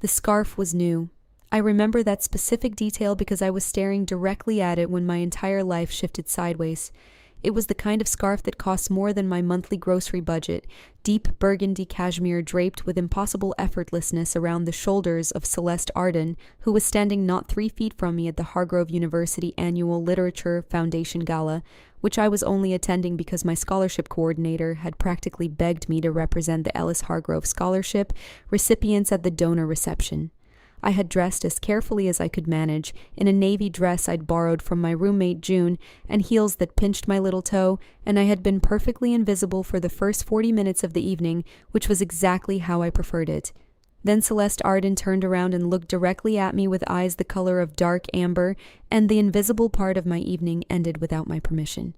The scarf was new. I remember that specific detail because I was staring directly at it when my entire life shifted sideways. It was the kind of scarf that costs more than my monthly grocery budget, deep burgundy cashmere draped with impossible effortlessness around the shoulders of Celeste Arden, who was standing not 3 feet from me at the Hargrove University annual Literature Foundation Gala, which I was only attending because my scholarship coordinator had practically begged me to represent the Ellis Hargrove Scholarship recipients at the donor reception. I had dressed as carefully as I could manage, in a navy dress I'd borrowed from my roommate June, and heels that pinched my little toe, and I had been perfectly invisible for the first 40 minutes of the evening, which was exactly how I preferred it. Then Celeste Arden turned around and looked directly at me with eyes the color of dark amber, and the invisible part of my evening ended without my permission.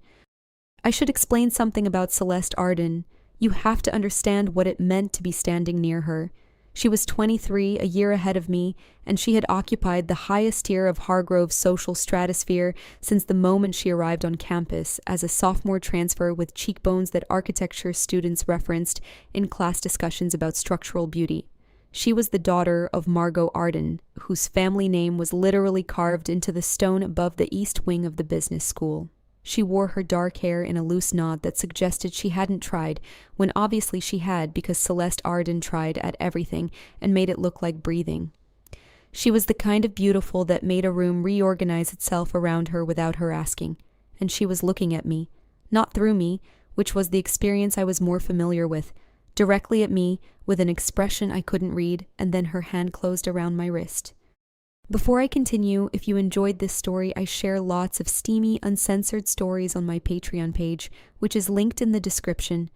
I should explain something about Celeste Arden. You have to understand what it meant to be standing near her. She was 23, a year ahead of me, and she had occupied the highest tier of Hargrove's social stratosphere since the moment she arrived on campus as a sophomore transfer with cheekbones that architecture students referenced in class discussions about structural beauty. She was the daughter of Margot Arden, whose family name was literally carved into the stone above the east wing of the business school. She wore her dark hair in a loose knot that suggested she hadn't tried, when obviously she had because Celeste Arden tried at everything and made it look like breathing. She was the kind of beautiful that made a room reorganize itself around her without her asking, and she was looking at me, not through me, which was the experience I was more familiar with, directly at me, with an expression I couldn't read, and then her hand closed around my wrist. Before I continue, if you enjoyed this story, I share lots of steamy, uncensored stories on my Patreon page, which is linked in the description.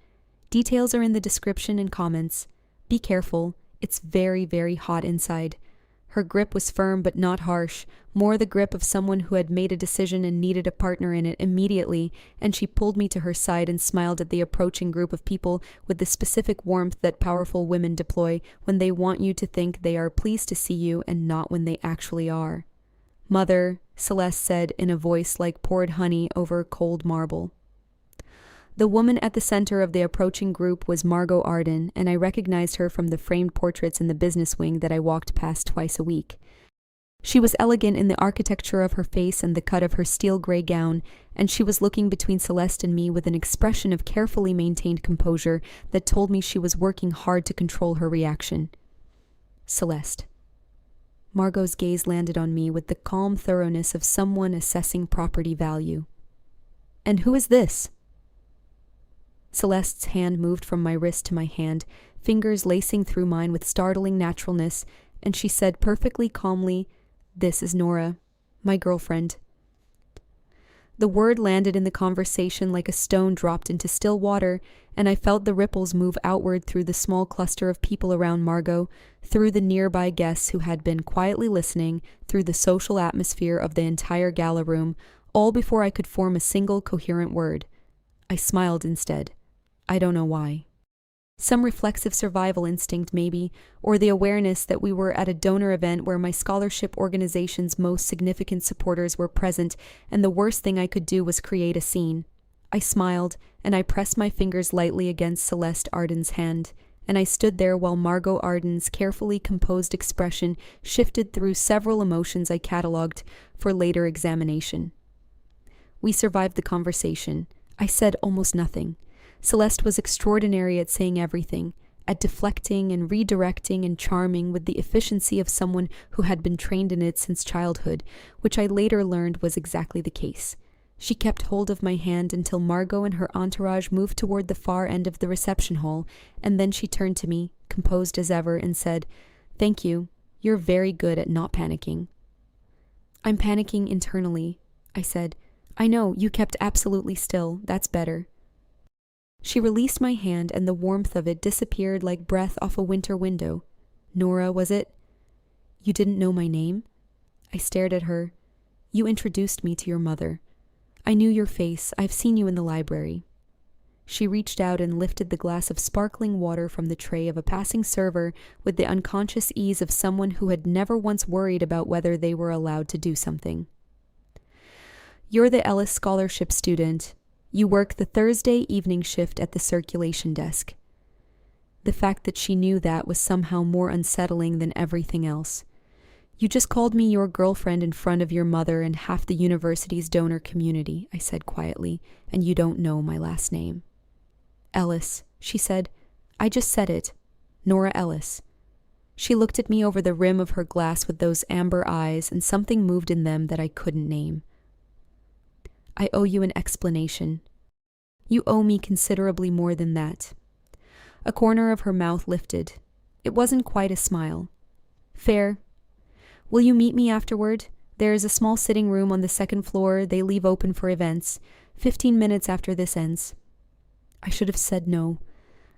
Details are in the description and comments. Be careful, it's very, very hot inside. Her grip was firm but not harsh, more the grip of someone who had made a decision and needed a partner in it immediately, and she pulled me to her side and smiled at the approaching group of people with the specific warmth that powerful women deploy when they want you to think they are pleased to see you and not when they actually are. "Mother," Celeste said in a voice like poured honey over cold marble. The woman at the center of the approaching group was Margot Arden, and I recognized her from the framed portraits in the business wing that I walked past twice a week. She was elegant in the architecture of her face and the cut of her steel gray gown, and she was looking between Celeste and me with an expression of carefully maintained composure that told me she was working hard to control her reaction. "Celeste." Margot's gaze landed on me with the calm thoroughness of someone assessing property value. "And who is this?" Celeste's hand moved from my wrist to my hand, fingers lacing through mine with startling naturalness, and she said perfectly calmly, "This is Nora, my girlfriend." The word landed in the conversation like a stone dropped into still water, and I felt the ripples move outward through the small cluster of people around Margot, through the nearby guests who had been quietly listening, through the social atmosphere of the entire gala room, all before I could form a single coherent word. I smiled instead. I don't know why. Some reflexive survival instinct, maybe, or the awareness that we were at a donor event where my scholarship organization's most significant supporters were present, and the worst thing I could do was create a scene. I smiled, and I pressed my fingers lightly against Celeste Arden's hand, and I stood there while Margot Arden's carefully composed expression shifted through several emotions I catalogued for later examination. We survived the conversation. I said almost nothing. Celeste was extraordinary at saying everything, at deflecting and redirecting and charming with the efficiency of someone who had been trained in it since childhood, which I later learned was exactly the case. She kept hold of my hand until Margot and her entourage moved toward the far end of the reception hall, and then she turned to me, composed as ever, and said, "Thank you. You're very good at not panicking." "I'm panicking internally," I said. "I know, you kept absolutely still. That's better." She released my hand, and the warmth of it disappeared like breath off a winter window. "Nora, was it?" "You didn't know my name?" I stared at her. "You introduced me to your mother. I knew your face. I've seen you in the library." She reached out and lifted the glass of sparkling water from the tray of a passing server with the unconscious ease of someone who had never once worried about whether they were allowed to do something. "You're the Ellis Scholarship student. You work the Thursday evening shift at the circulation desk." The fact that she knew that was somehow more unsettling than everything else. "You just called me your girlfriend in front of your mother and half the university's donor community," I said quietly, "and you don't know my last name." "Ellis," she said. "I just said it. Nora Ellis." She looked at me over the rim of her glass with those amber eyes, and something moved in them that I couldn't name. "I owe you an explanation. You owe me considerably more than that." A corner of her mouth lifted. It wasn't quite a smile. "Fair. Will you meet me afterward? There is a small sitting room on the second floor. They leave open for events. 15 minutes after this ends." I should have said no.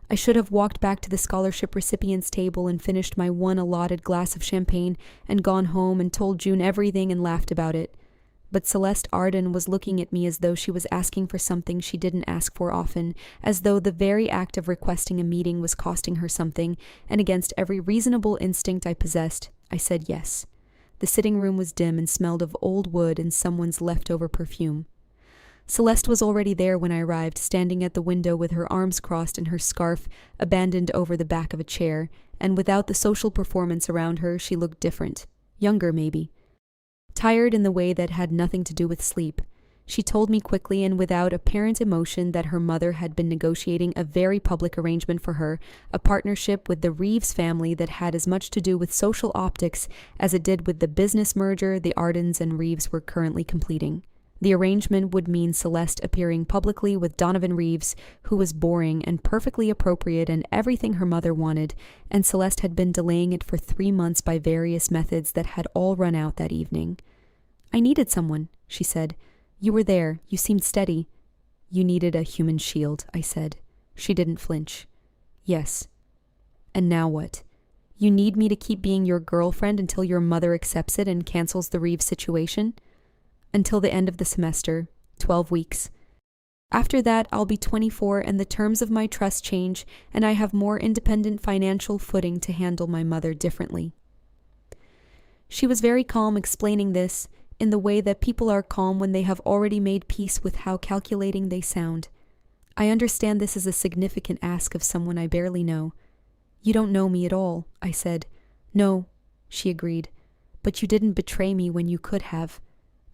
I should have walked back to the scholarship recipients' table and finished my one allotted glass of champagne and gone home and told June everything and laughed about it. But Celeste Arden was looking at me as though she was asking for something she didn't ask for often, as though the very act of requesting a meeting was costing her something, and against every reasonable instinct I possessed, I said yes. The sitting room was dim and smelled of old wood and someone's leftover perfume. Celeste was already there when I arrived, standing at the window with her arms crossed and her scarf abandoned over the back of a chair, and without the social performance around her, she looked different. Younger, maybe. Tired in the way that had nothing to do with sleep. She told me quickly and without apparent emotion that her mother had been negotiating a very public arrangement for her, a partnership with the Reeves family that had as much to do with social optics as it did with the business merger the Ardens and Reeves were currently completing. The arrangement would mean Celeste appearing publicly with Donovan Reeves, who was boring and perfectly appropriate and everything her mother wanted, and Celeste had been delaying it for 3 months by various methods that had all run out that evening. "I needed someone," she said. "You were there. You seemed steady." "You needed a human shield," I said. She didn't flinch. "Yes. And now what? You need me to keep being your girlfriend until your mother accepts it and cancels the Reeves situation?" "Until the end of the semester, 12 weeks. After that, I'll be 24 and the terms of my trust change, and I have more independent financial footing to handle my mother differently." She was very calm explaining this, in the way that people are calm when they have already made peace with how calculating they sound. "I understand this is a significant ask of someone I barely know." "You don't know me at all," I said. "No," she agreed. "But you didn't betray me when you could have.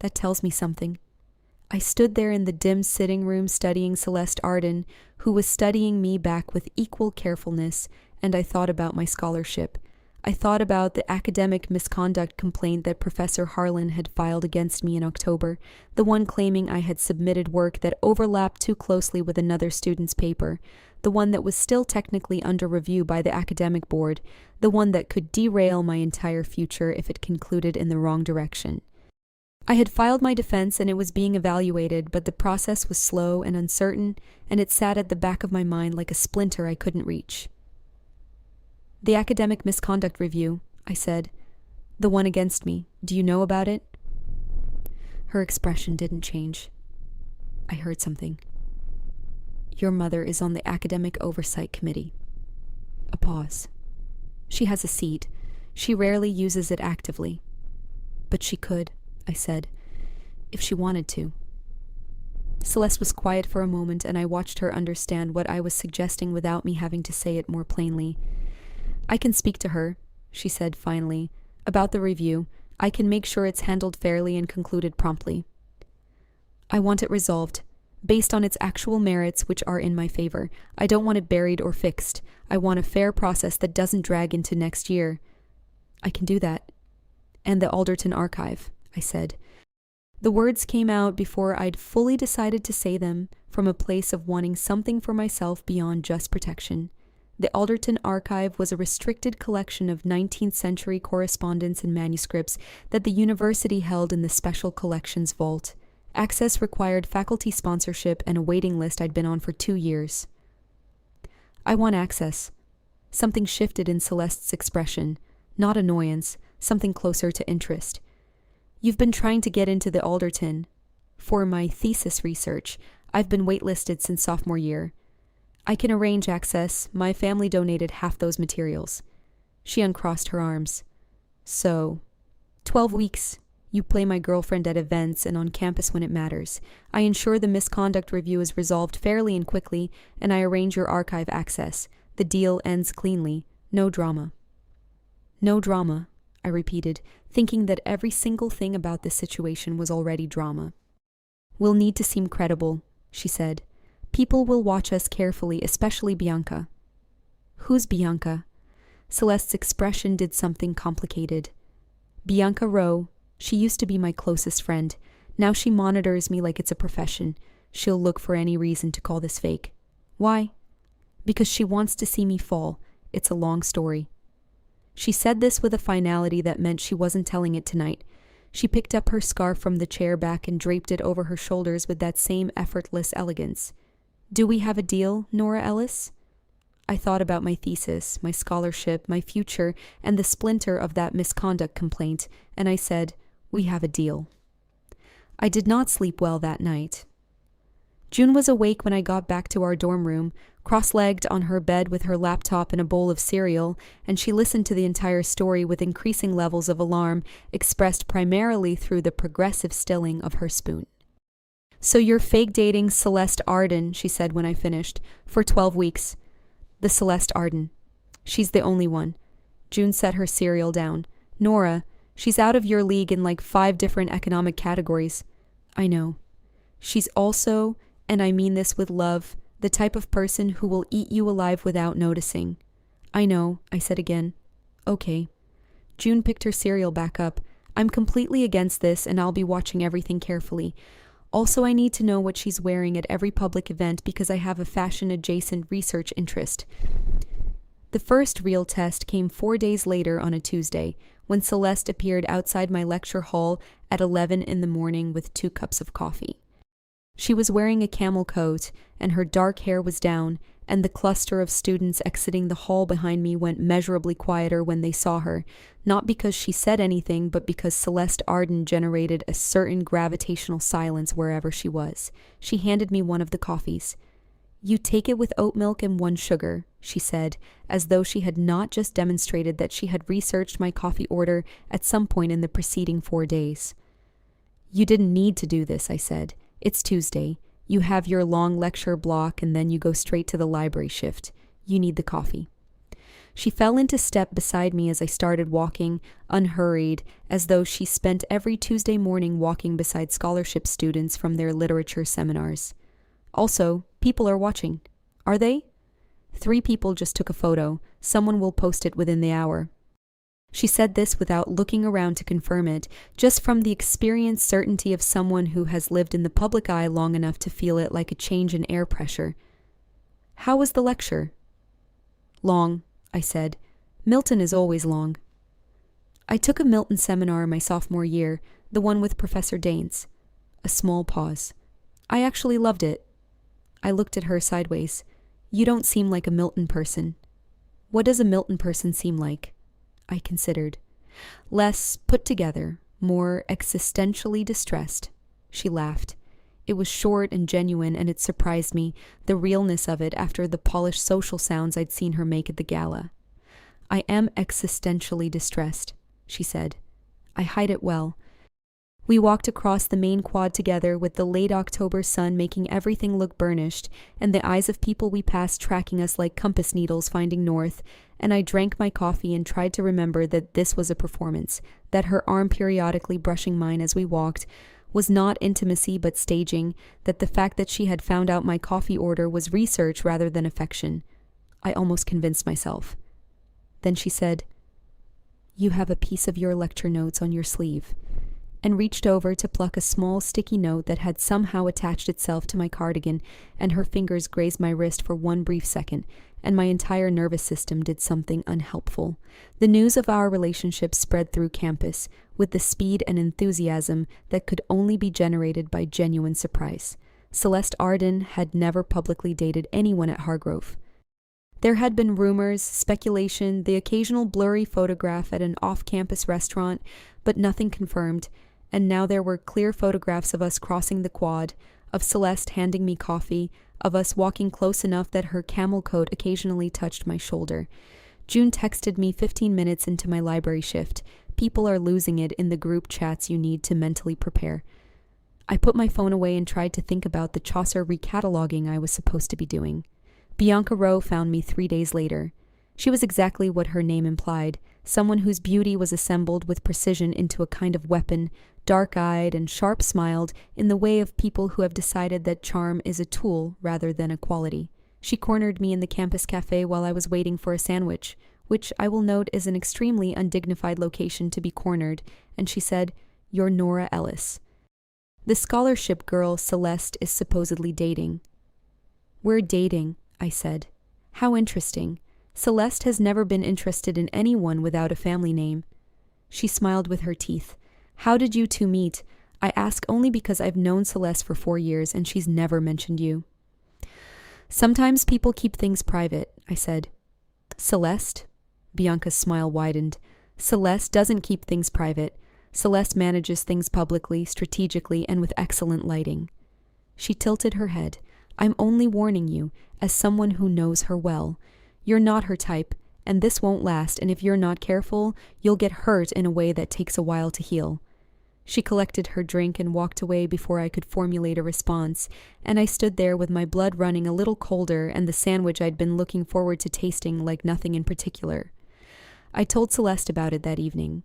That tells me something." I stood there in the dim sitting room studying Celeste Arden, who was studying me back with equal carefulness, and I thought about my scholarship. I thought about the academic misconduct complaint that Professor Harlan had filed against me in October, the one claiming I had submitted work that overlapped too closely with another student's paper, the one that was still technically under review by the academic board, the one that could derail my entire future if it concluded in the wrong direction. I had filed my defense and it was being evaluated, but the process was slow and uncertain, and it sat at the back of my mind like a splinter I couldn't reach. "The academic misconduct review," I said. "The one against me. Do you know about it?" Her expression didn't change. I heard something. "Your mother is on the academic oversight committee." A pause. "She has a seat. She rarely uses it actively. But she could," I said, "if she wanted to." Celeste was quiet for a moment, and I watched her understand what I was suggesting without me having to say it more plainly. "I can speak to her," she said finally, "about the review. I can make sure it's handled fairly and concluded promptly. I want it resolved, based on its actual merits, which are in my favor. I don't want it buried or fixed. I want a fair process that doesn't drag into next year." "I can do that. And the Alderton archive," I said. The words came out before I'd fully decided to say them, from a place of wanting something for myself beyond just protection. The Alderton archive was a restricted collection of 19th century correspondence and manuscripts that the university held in the Special Collections Vault. Access required faculty sponsorship and a waiting list I'd been on for 2 years. "I want access." Something shifted in Celeste's expression. Not annoyance, something closer to interest. "You've been trying to get into the Alderton. For my thesis research, I've been waitlisted since sophomore year. I can arrange access. My family donated half those materials." She uncrossed her arms. "So, 12 weeks. You play my girlfriend at events and on campus when it matters. I ensure the misconduct review is resolved fairly and quickly, and I arrange your archive access. The deal ends cleanly. No drama. No drama, I repeated, thinking that every single thing about this situation was already drama. We'll need to seem credible, she said. People will watch us carefully, especially Bianca. Who's Bianca? Celeste's expression did something complicated. Bianca Rowe. She used to be my closest friend. Now she monitors me like it's a profession. She'll look for any reason to call this fake. Why? Because she wants to see me fall. It's a long story. She said this with a finality that meant she wasn't telling it tonight. She picked up her scarf from the chair back and draped it over her shoulders with that same effortless elegance. Do we have a deal, Nora Ellis? I thought about my thesis, my scholarship, my future, and the splinter of that misconduct complaint, and I said, we have a deal. I did not sleep well that night. June was awake when I got back to our dorm room, cross-legged on her bed with her laptop and a bowl of cereal, and she listened to the entire story with increasing levels of alarm, expressed primarily through the progressive stilling of her spoon. So you're fake dating Celeste Arden, she said when I finished, for 12 weeks. The Celeste Arden. She's the only one. June set her cereal down. Nora, she's out of your league in like 5 different economic categories. I know. She's also, and I mean this with love, the type of person who will eat you alive without noticing. I know, I said again. Okay. June picked her cereal back up. I'm completely against this and I'll be watching everything carefully. Also, I need to know what she's wearing at every public event because I have a fashion-adjacent research interest. The first real test came 4 days later on a Tuesday, when Celeste appeared outside my lecture hall at 11 in the morning with 2 cups of coffee. She was wearing a camel coat, and her dark hair was down, and the cluster of students exiting the hall behind me went measurably quieter when they saw her, not because she said anything, but because Celeste Arden generated a certain gravitational silence wherever she was. She handed me one of the coffees. You take it with oat milk and 1 sugar, she said, as though she had not just demonstrated that she had researched my coffee order at some point in the preceding 4 days. You didn't need to do this, I said. It's Tuesday. You have your long lecture block and then you go straight to the library shift. You need the coffee. She fell into step beside me as I started walking, unhurried, as though she spent every Tuesday morning walking beside scholarship students from their literature seminars. Also, people are watching. Are they? 3 people just took a photo. Someone will post it within the hour. She said this without looking around to confirm it, just from the experienced certainty of someone who has lived in the public eye long enough to feel it like a change in air pressure. How was the lecture? Long, I said. Milton is always long. I took a Milton seminar my sophomore year, the one with Professor Daines. A small pause. I actually loved it. I looked at her sideways. You don't seem like a Milton person. What does a Milton person seem like? I considered. Less put together, more existentially distressed. She laughed. It was short and genuine, and it surprised me, the realness of it after the polished social sounds I'd seen her make at the gala. I am existentially distressed, she said. I hide it well. We walked across the main quad together with the late October sun making everything look burnished and the eyes of people we passed tracking us like compass needles finding north, and I drank my coffee and tried to remember that this was a performance, that her arm periodically brushing mine as we walked was not intimacy but staging, that the fact that she had found out my coffee order was research rather than affection. I almost convinced myself. Then she said, "You have a piece of your lecture notes on your sleeve," and reached over to pluck a small sticky note that had somehow attached itself to my cardigan, and her fingers grazed my wrist for one brief second, and my entire nervous system did something unhelpful. The news of our relationship spread through campus, with the speed and enthusiasm that could only be generated by genuine surprise. Celeste Arden had never publicly dated anyone at Hargrove. There had been rumors, speculation, the occasional blurry photograph at an off-campus restaurant, but nothing confirmed, and now there were clear photographs of us crossing the quad, of Celeste handing me coffee, of us walking close enough that her camel coat occasionally touched my shoulder. June texted me 15 minutes into my library shift. People are losing it in the group chats you need to mentally prepare. I put my phone away and tried to think about the Chaucer recataloguing I was supposed to be doing. Bianca Rowe found me 3 days later. She was exactly what her name implied, someone whose beauty was assembled with precision into a kind of weapon, dark-eyed and sharp-smiled in the way of people who have decided that charm is a tool rather than a quality. She cornered me in the campus cafe while I was waiting for a sandwich, which I will note is an extremely undignified location to be cornered, and she said, "You're Nora Ellis. The scholarship girl Celeste is supposedly dating." "We're dating," I said. "How interesting. Celeste has never been interested in anyone without a family name." She smiled with her teeth. "How did you two meet? I ask only because I've known Celeste for 4 years and she's never mentioned you." "Sometimes people keep things private," I said. "Celeste?" Bianca's smile widened. "Celeste doesn't keep things private. Celeste manages things publicly, strategically, and with excellent lighting." She tilted her head. "I'm only warning you, as someone who knows her well. You're not her type, and this won't last, and if you're not careful, you'll get hurt in a way that takes a while to heal." She collected her drink and walked away before I could formulate a response, and I stood there with my blood running a little colder and the sandwich I'd been looking forward to tasting like nothing in particular. I told Celeste about it that evening.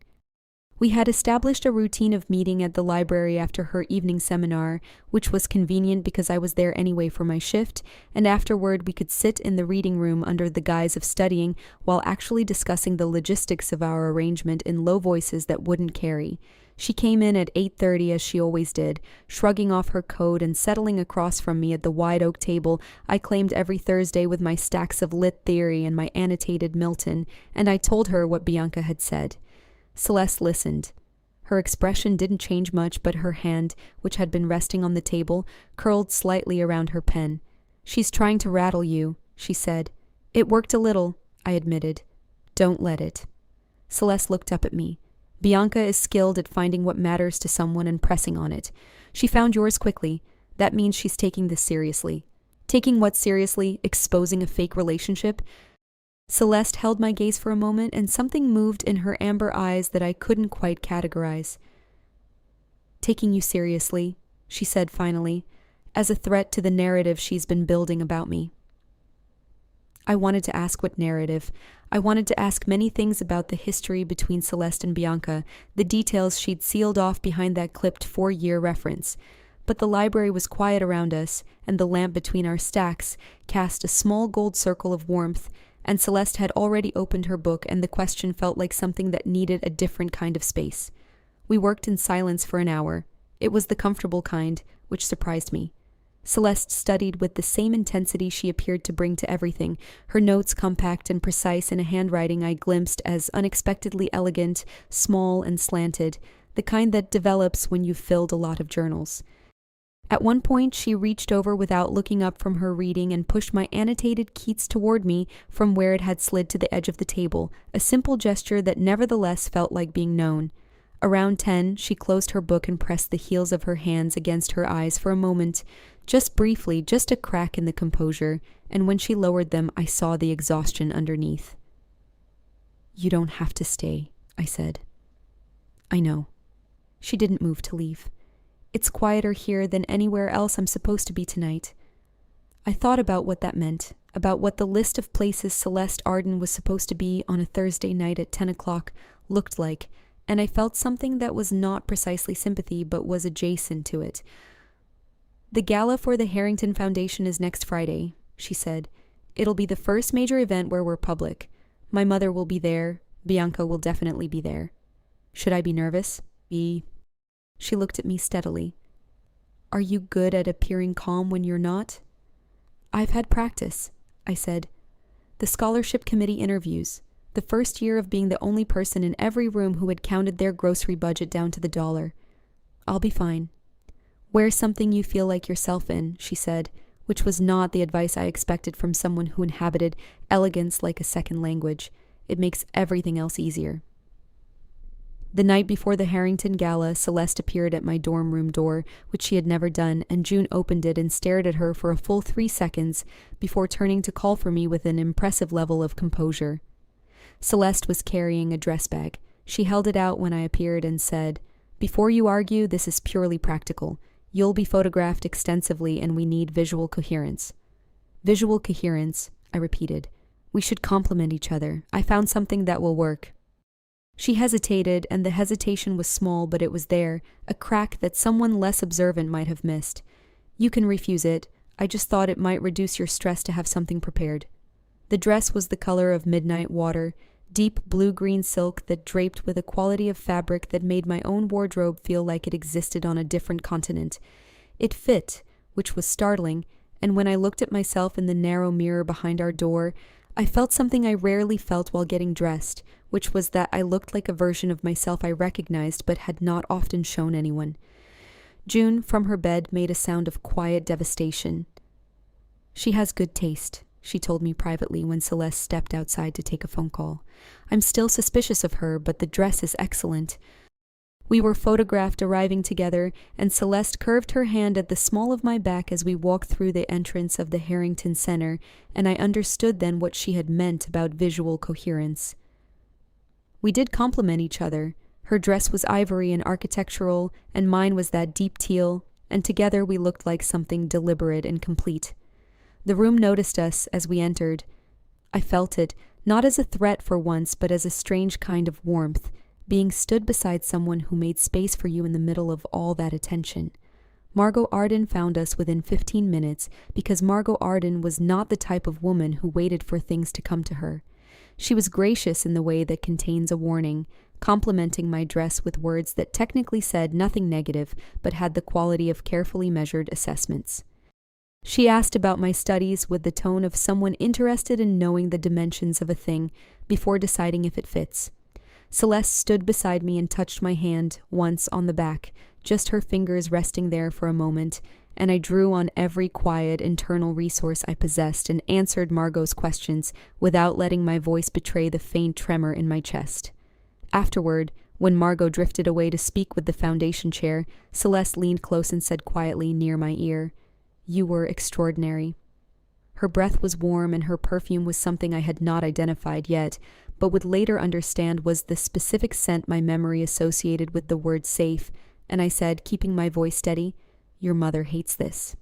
We had established a routine of meeting at the library after her evening seminar, which was convenient because I was there anyway for my shift, and afterward we could sit in the reading room under the guise of studying while actually discussing the logistics of our arrangement in low voices that wouldn't carry. She came in at 8:30 as she always did, shrugging off her coat and settling across from me at the wide oak table I claimed every Thursday with my stacks of lit theory and my annotated Milton, and I told her what Bianca had said. Celeste listened. Her expression didn't change much, but her hand, which had been resting on the table, curled slightly around her pen. "She's trying to rattle you," she said. "It worked a little," I admitted. "Don't let it." Celeste looked up at me. "Bianca is skilled at finding what matters to someone and pressing on it. She found yours quickly. That means she's taking this seriously." "Taking what seriously? Exposing a fake relationship?" Celeste held my gaze for a moment, and something moved in her amber eyes that I couldn't quite categorize. "Taking you seriously," she said finally, "as a threat to the narrative she's been building about me." I wanted to ask what narrative. I wanted to ask many things about the history between Celeste and Bianca, the details she'd sealed off behind that clipped 4-year reference. But the library was quiet around us, and the lamp between our stacks cast a small gold circle of warmth, and Celeste had already opened her book, and the question felt like something that needed a different kind of space. We worked in silence for an hour. It was the comfortable kind, which surprised me. Celeste studied with the same intensity she appeared to bring to everything, her notes compact and precise in a handwriting I glimpsed as unexpectedly elegant, small and slanted, the kind that develops when you've filled a lot of journals. At one point, she reached over without looking up from her reading and pushed my annotated Keats toward me from where it had slid to the edge of the table, a simple gesture that nevertheless felt like being known. Around 10, she closed her book and pressed the heels of her hands against her eyes for a moment, just briefly, just a crack in the composure, and when she lowered them, I saw the exhaustion underneath. "You don't have to stay," I said. "I know." She didn't move to leave. "It's quieter here than anywhere else I'm supposed to be tonight." I thought about what that meant, about what the list of places Celeste Arden was supposed to be on a Thursday night at 10 o'clock looked like, and I felt something that was not precisely sympathy but was adjacent to it. "The gala for the Harrington Foundation is next Friday," she said. "It'll be the first major event where we're public. My mother will be there. Bianca will definitely be there. Should I be nervous? She looked at me steadily. "Are you good at appearing calm when you're not?" "I've had practice," I said. "The scholarship committee interviews. The first year of being the only person in every room who had counted their grocery budget down to the dollar. I'll be fine." "Wear something you feel like yourself in," she said, which was not the advice I expected from someone who inhabited elegance like a second language. It makes everything else easier. The night before the Harrington Gala, Celeste appeared at my dorm room door, which she had never done, and June opened it and stared at her for a full 3 seconds before turning to call for me with an impressive level of composure. Celeste was carrying a dress bag. She held it out when I appeared and said, "Before you argue, this is purely practical. You'll be photographed extensively and we need visual coherence." Visual coherence, I repeated. We should complement each other. I found something that will work. She hesitated, and the hesitation was small, but it was there, a crack that someone less observant might have missed. You can refuse it. I just thought it might reduce your stress to have something prepared. The dress was the color of midnight water, deep blue-green silk that draped with a quality of fabric that made my own wardrobe feel like it existed on a different continent. It fit, which was startling, and when I looked at myself in the narrow mirror behind our door, I felt something I rarely felt while getting dressed, which was that I looked like a version of myself I recognized but had not often shown anyone. June, from her bed, made a sound of quiet devastation. She has good taste, she told me privately when Celeste stepped outside to take a phone call. I'm still suspicious of her, but the dress is excellent. We were photographed arriving together, and Celeste curved her hand at the small of my back as we walked through the entrance of the Harrington Center, and I understood then what she had meant about visual coherence. We did complement each other. Her dress was ivory and architectural, and mine was that deep teal, and together we looked like something deliberate and complete. The room noticed us as we entered. I felt it, not as a threat for once, but as a strange kind of warmth, being stood beside someone who made space for you in the middle of all that attention. Margot Arden found us within 15 minutes because Margot Arden was not the type of woman who waited for things to come to her. She was gracious in the way that contains a warning, complimenting my dress with words that technically said nothing negative but had the quality of carefully measured assessments. She asked about my studies with the tone of someone interested in knowing the dimensions of a thing before deciding if it fits. Celeste stood beside me and touched my hand once on the back, just her fingers resting there for a moment, and I drew on every quiet internal resource I possessed and answered Margot's questions without letting my voice betray the faint tremor in my chest. Afterward, when Margot drifted away to speak with the foundation chair, Celeste leaned close and said quietly near my ear, "You were extraordinary." Her breath was warm and her perfume was something I had not identified yet, but would later understand was the specific scent my memory associated with the word safe, and I said, keeping my voice steady, "Your mother hates this."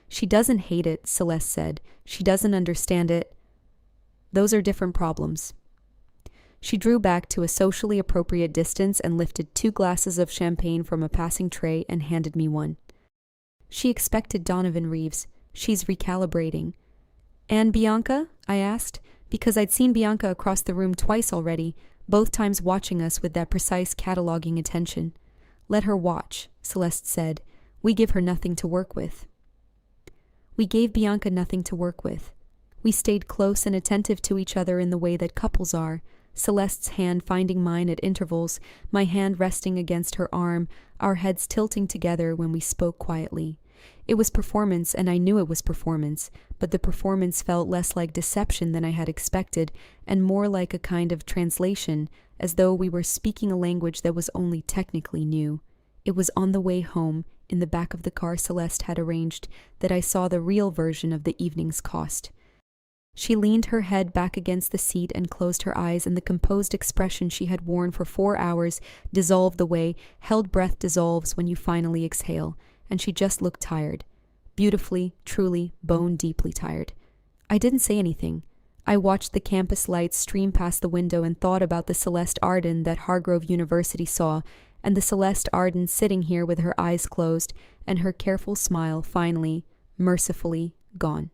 "She doesn't hate it," Celeste said. "She doesn't understand it. Those are different problems." She drew back to a socially appropriate distance and lifted 2 glasses of champagne from a passing tray and handed me one. She expected Donovan Reeves. She's recalibrating. "And Bianca?" I asked, because I'd seen Bianca across the room twice already, both times watching us with that precise cataloging attention. "Let her watch," Celeste said. "We give her nothing to work with." We gave Bianca nothing to work with. We stayed close and attentive to each other in the way that couples are, Celeste's hand finding mine at intervals, my hand resting against her arm, our heads tilting together when we spoke quietly. It was performance, and I knew it was performance, but the performance felt less like deception than I had expected, and more like a kind of translation, as though we were speaking a language that was only technically new. It was on the way home, in the back of the car Celeste had arranged, that I saw the real version of the evening's cost. She leaned her head back against the seat and closed her eyes, and the composed expression she had worn for 4 hours dissolved the way held breath dissolves when you finally exhale, and she just looked tired. Beautifully, truly, bone-deeply tired. I didn't say anything. I watched the campus lights stream past the window and thought about the Celeste Arden that Hargrove University saw, and the Celeste Arden sitting here with her eyes closed and her careful smile finally, mercifully, gone.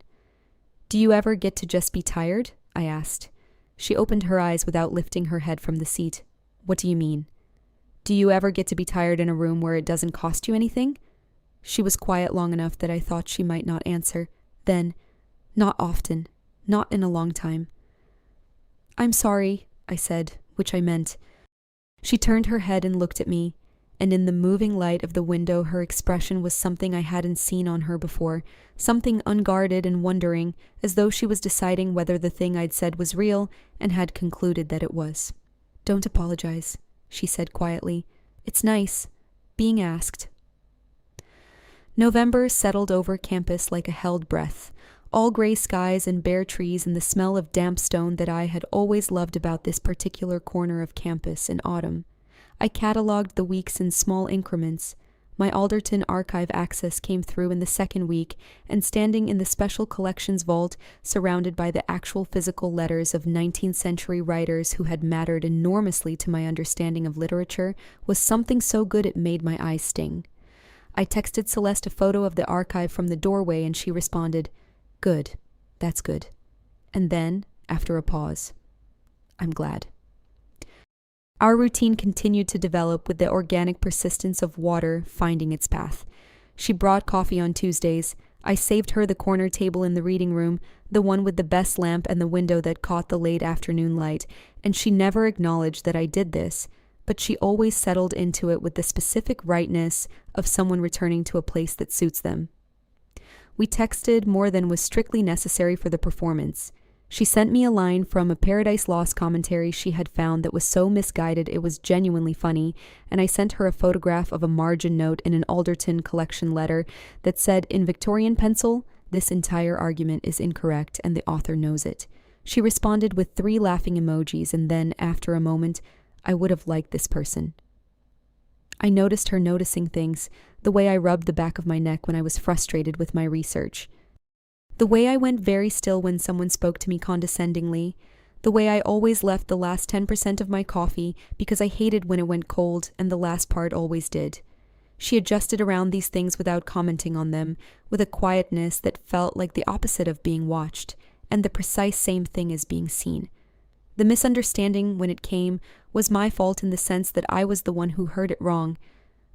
"Do you ever get to just be tired?" I asked. She opened her eyes without lifting her head from the seat. "What do you mean?" "Do you ever get to be tired in a room where it doesn't cost you anything?" She was quiet long enough that I thought she might not answer. Then, "Not often. Not in a long time." "I'm sorry," I said, which I meant. She turned her head and looked at me, and in the moving light of the window her expression was something I hadn't seen on her before, something unguarded and wondering, as though she was deciding whether the thing I'd said was real and had concluded that it was. "Don't apologize," she said quietly. "It's nice. Being asked." November settled over campus like a held breath. All gray skies and bare trees and the smell of damp stone that I had always loved about this particular corner of campus in autumn. I catalogued the weeks in small increments. My Alderton archive access came through in the second week, and standing in the special collections vault, surrounded by the actual physical letters of 19th century writers who had mattered enormously to my understanding of literature, was something so good it made my eyes sting. I texted Celeste a photo of the archive from the doorway, and she responded, "Good, that's good." And then, after a pause, "I'm glad." Our routine continued to develop with the organic persistence of water finding its path. She brought coffee on Tuesdays. I saved her the corner table in the reading room, the one with the best lamp and the window that caught the late afternoon light, and she never acknowledged that I did this, but she always settled into it with the specific rightness of someone returning to a place that suits them. We texted more than was strictly necessary for the performance. She sent me a line from a Paradise Lost commentary she had found that was so misguided it was genuinely funny, and I sent her a photograph of a margin note in an Alderton collection letter that said in Victorian pencil, "This entire argument is incorrect and the author knows it." She responded with 3 laughing emojis, and then, after a moment, "I would have liked this person." I noticed her noticing things, the way I rubbed the back of my neck when I was frustrated with my research, the way I went very still when someone spoke to me condescendingly, the way I always left the last 10% of my coffee because I hated when it went cold and the last part always did. She adjusted around these things without commenting on them, with a quietness that felt like the opposite of being watched, and the precise same thing as being seen. The misunderstanding, when it came, was my fault in the sense that I was the one who heard it wrong,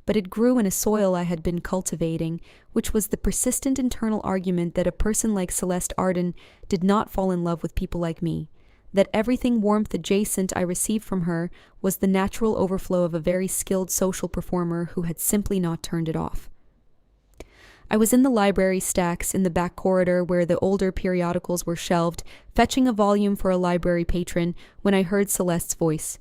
but it grew in a soil I had been cultivating, which was the persistent internal argument that a person like Celeste Arden did not fall in love with people like me, that everything warmth adjacent I received from her was the natural overflow of a very skilled social performer who had simply not turned it off. I was in the library stacks in the back corridor where the older periodicals were shelved, fetching a volume for a library patron, when I heard Celeste's voice.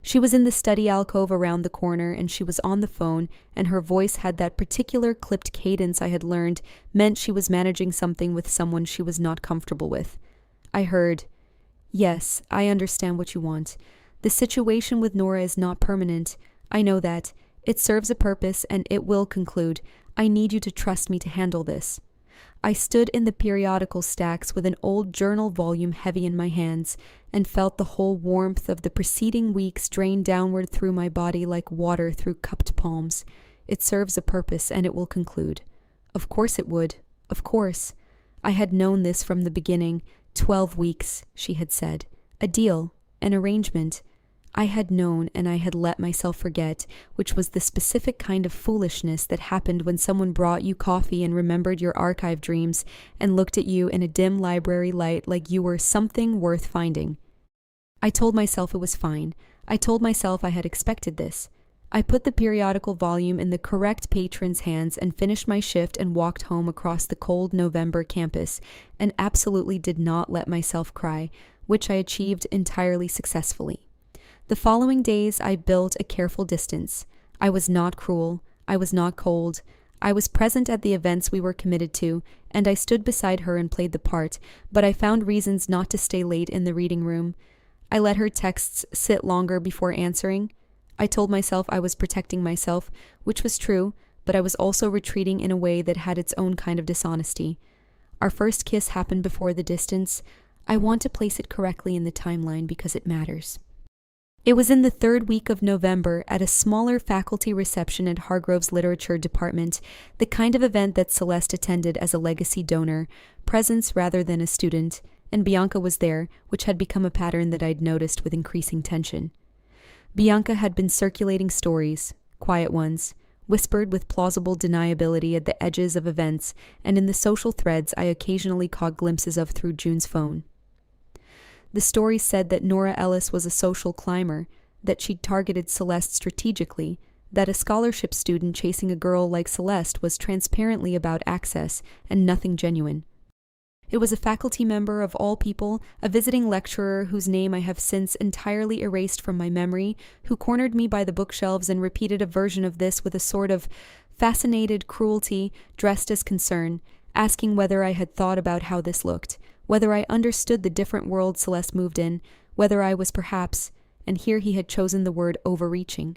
She was in the study alcove around the corner, and she was on the phone, and her voice had that particular clipped cadence I had learned meant she was managing something with someone she was not comfortable with. I heard, "Yes, I understand what you want. The situation with Nora is not permanent. I know that. It serves a purpose, and it will conclude. I need you to trust me to handle this." I stood in the periodical stacks with an old journal volume heavy in my hands, and felt the whole warmth of the preceding weeks drain downward through my body like water through cupped palms. It serves a purpose, and it will conclude. Of course it would. Of course. I had known this from the beginning. 12 weeks, she had said. A deal. An arrangement. I had known, and I had let myself forget, which was the specific kind of foolishness that happened when someone brought you coffee and remembered your archive dreams and looked at you in a dim library light like you were something worth finding. I told myself it was fine. I told myself I had expected this. I put the periodical volume in the correct patron's hands and finished my shift and walked home across the cold November campus, and absolutely did not let myself cry, which I achieved entirely successfully. The following days I built a careful distance. I was not cruel. I was not cold. I was present at the events we were committed to, and I stood beside her and played the part, but I found reasons not to stay late in the reading room. I let her texts sit longer before answering. I told myself I was protecting myself, which was true, but I was also retreating in a way that had its own kind of dishonesty. Our first kiss happened before the distance. I want to place it correctly in the timeline because it matters. It was in the 3rd week of November at a smaller faculty reception at Hargrove's literature department, the kind of event that Celeste attended as a legacy donor, presence rather than a student, and Bianca was there, which had become a pattern that I'd noticed with increasing tension. Bianca had been circulating stories, quiet ones, whispered with plausible deniability at the edges of events, and in the social threads I occasionally caught glimpses of through June's phone. The story said that Nora Ellis was a social climber, that she'd targeted Celeste strategically, that a scholarship student chasing a girl like Celeste was transparently about access and nothing genuine. It was a faculty member of all people, a visiting lecturer whose name I have since entirely erased from my memory, who cornered me by the bookshelves and repeated a version of this with a sort of fascinated cruelty dressed as concern, asking whether I had thought about how this looked, whether I understood the different world Celeste moved in, whether I was perhaps, and here he had chosen the word overreaching.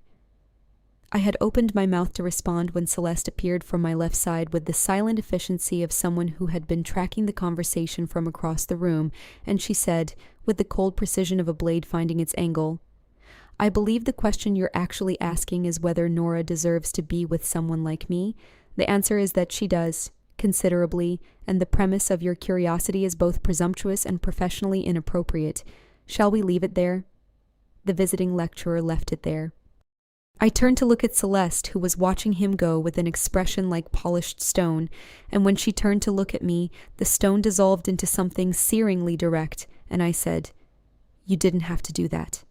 I had opened my mouth to respond when Celeste appeared from my left side with the silent efficiency of someone who had been tracking the conversation from across the room, and she said, with the cold precision of a blade finding its angle, "I believe the question you're actually asking is whether Nora deserves to be with someone like me. The answer is that she does, considerably, and the premise of your curiosity is both presumptuous and professionally inappropriate. Shall we leave it there?" The visiting lecturer left it there. I turned to look at Celeste, who was watching him go with an expression like polished stone, and when she turned to look at me, the stone dissolved into something searingly direct, and I said, "You didn't have to do that."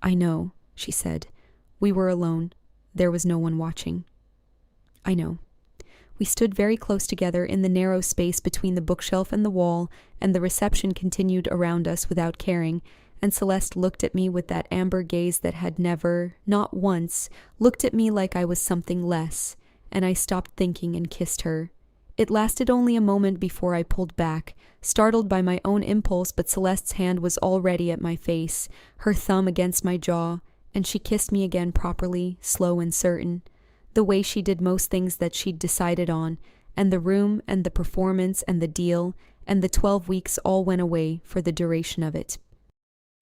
"I know," she said. "We were alone. There was no one watching." "I know." We stood very close together in the narrow space between the bookshelf and the wall, and the reception continued around us without caring, and Celeste looked at me with that amber gaze that had never, not once, looked at me like I was something less, and I stopped thinking and kissed her. It lasted only a moment before I pulled back, startled by my own impulse, but Celeste's hand was already at my face, her thumb against my jaw, and she kissed me again properly, slow and certain, the way she did most things that she'd decided on, and the room and the performance and the deal and the 12 weeks all went away for the duration of it.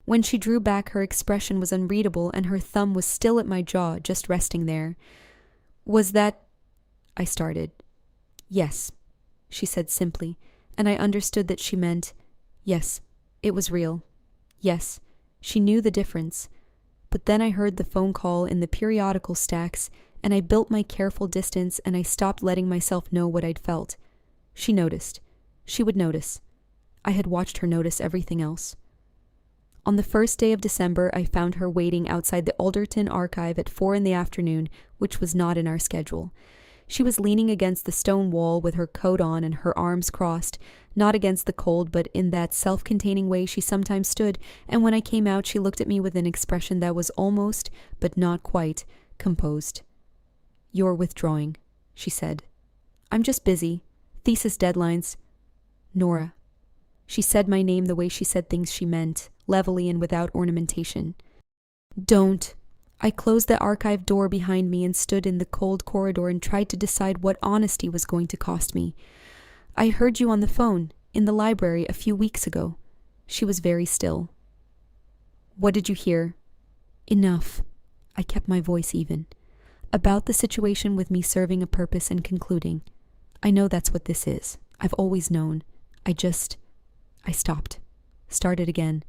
When she drew back, her expression was unreadable, and her thumb was still at my jaw, just resting there. "Was that—" I started. "Yes," she said simply, and I understood that she meant, yes, it was real. Yes, she knew the difference. But then I heard the phone call in the periodical stacks, and I built my careful distance, and I stopped letting myself know what I'd felt. She noticed. She would notice. I had watched her notice everything else. On the first day of December, I found her waiting outside the Alderton Archive at 4 p.m, which was not in our schedule. She was leaning against the stone wall with her coat on and her arms crossed, not against the cold, but in that self-containing way she sometimes stood, and when I came out she looked at me with an expression that was almost, but not quite, composed. "You're withdrawing," she said. "I'm just busy. Thesis deadlines." "Nora." She said my name the way she said things she meant, levelly and without ornamentation. "Don't." I closed the archive door behind me and stood in the cold corridor and tried to decide what honesty was going to cost me. "I heard you on the phone, in the library a few weeks ago." She was very still. "What did you hear?" "Enough." I kept my voice even. "About the situation with me serving a purpose and concluding. I know that's what this is. I've always known. I stopped. Started again.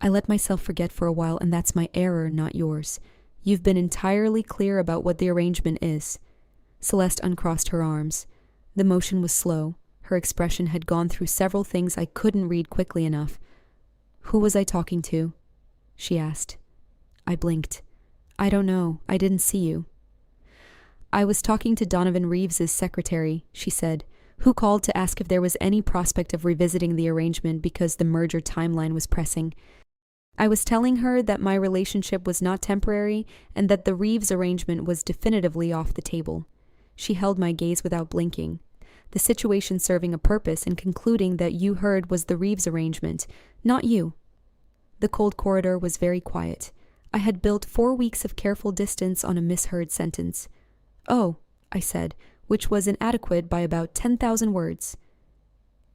I let myself forget for a while, and that's my error, not yours. You've been entirely clear about what the arrangement is." Celeste uncrossed her arms. The motion was slow. Her expression had gone through several things I couldn't read quickly enough. "Who was I talking to?" she asked. I blinked. "I don't know. I didn't see you." "I was talking to Donovan Reeves's secretary," she said, "who called to ask if there was any prospect of revisiting the arrangement because the merger timeline was pressing. I was telling her that my relationship was not temporary and that the Reeves arrangement was definitively off the table." She held my gaze without blinking. "The situation serving a purpose and concluding that you heard was the Reeves arrangement, not you." The cold corridor was very quiet. I had built 4 weeks of careful distance on a misheard sentence. "Oh," I said, which was inadequate by about 10,000 words.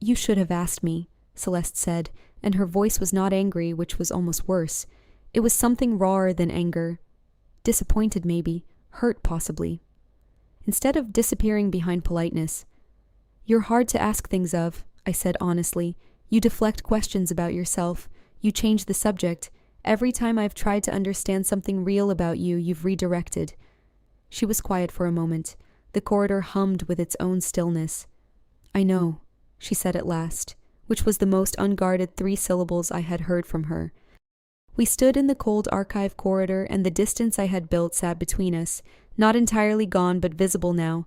"You should have asked me," Celeste said, and her voice was not angry, which was almost worse. It was something rawer than anger. Disappointed, maybe. Hurt, possibly. Instead of disappearing behind politeness. "You're hard to ask things of," I said honestly. "You deflect questions about yourself. You change the subject. Every time I've tried to understand something real about you, you've redirected." She was quiet for a moment. The corridor hummed with its own stillness. "I know," she said at last, which was the most unguarded 3 syllables I had heard from her. We stood in the cold archive corridor, and the distance I had built sat between us, not entirely gone but visible now,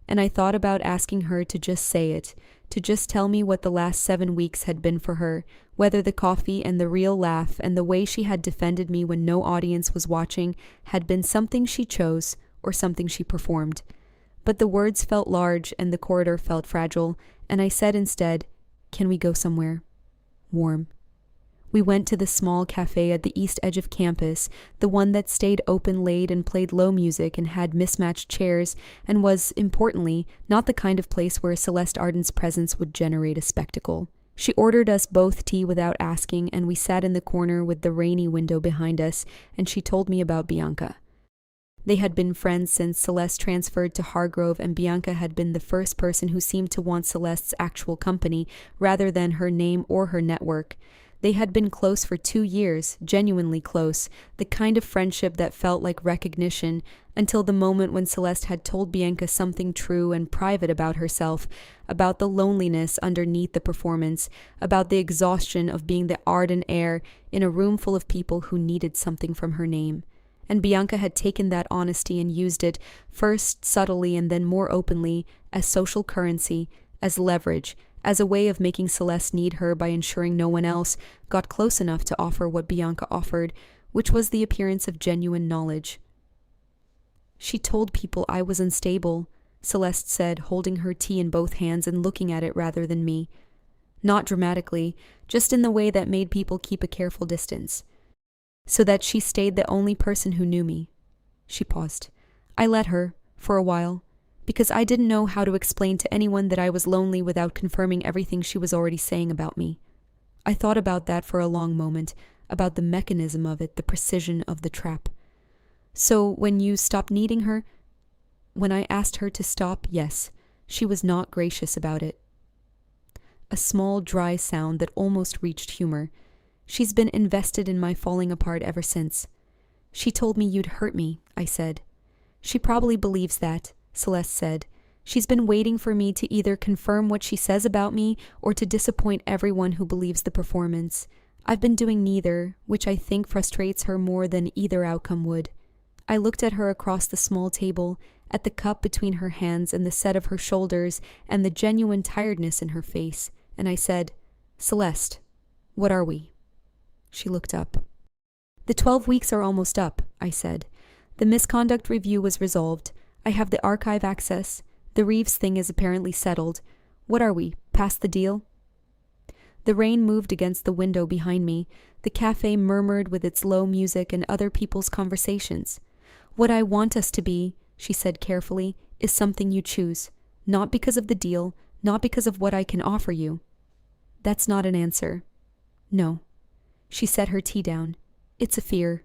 and I thought about asking her to just say it, to just tell me what the last 7 weeks had been for her, whether the coffee and the real laugh and the way she had defended me when no audience was watching had been something she chose or something she performed. But the words felt large and the corridor felt fragile, and I said instead, "Can we go somewhere warm?" We went to the small cafe at the east edge of campus, the one that stayed open late and played low music and had mismatched chairs and was, importantly, not the kind of place where Celeste Arden's presence would generate a spectacle. She ordered us both tea without asking, and we sat in the corner with the rainy window behind us, and she told me about Bianca. They had been friends since Celeste transferred to Hargrove, and Bianca had been the first person who seemed to want Celeste's actual company rather than her name or her network. They had been close for 2 years, genuinely close, the kind of friendship that felt like recognition, until the moment when Celeste had told Bianca something true and private about herself, about the loneliness underneath the performance, about the exhaustion of being the Arden heir in a room full of people who needed something from her name. And Bianca had taken that honesty and used it, first subtly and then more openly, as social currency, as leverage, as a way of making Celeste need her by ensuring no one else got close enough to offer what Bianca offered, which was the appearance of genuine knowledge. "She told people I was unstable," Celeste said, holding her tea in both hands and looking at it rather than me. Not dramatically, just in the way that made people keep a careful distance. "So that she stayed the only person who knew me." She paused. "I let her, for a while, because I didn't know how to explain to anyone that I was lonely without confirming everything she was already saying about me. I thought about that for a long moment, about the mechanism of it, the precision of the trap. So when you stopped needing her?" "When I asked her to stop, yes. She was not gracious about it." A small, dry sound that almost reached humor. "She's been invested in my falling apart ever since." "She told me you'd hurt me," I said. "She probably believes that," Celeste said. "She's been waiting for me to either confirm what she says about me or to disappoint everyone who believes the performance. I've been doing neither, which I think frustrates her more than either outcome would." I looked at her across the small table, at the cup between her hands and the set of her shoulders and the genuine tiredness in her face, and I said, "Celeste, what are we?" She looked up. "The 12 weeks are almost up," I said. "The misconduct review was resolved. I have the archive access. The Reeves thing is apparently settled. What are we, past the deal?" The rain moved against the window behind me. The cafe murmured with its low music and other people's conversations. "What I want us to be," she said carefully, "is something you choose. Not because of the deal, not because of what I can offer you." "That's not an answer." "No." She set her tea down. "It's a fear."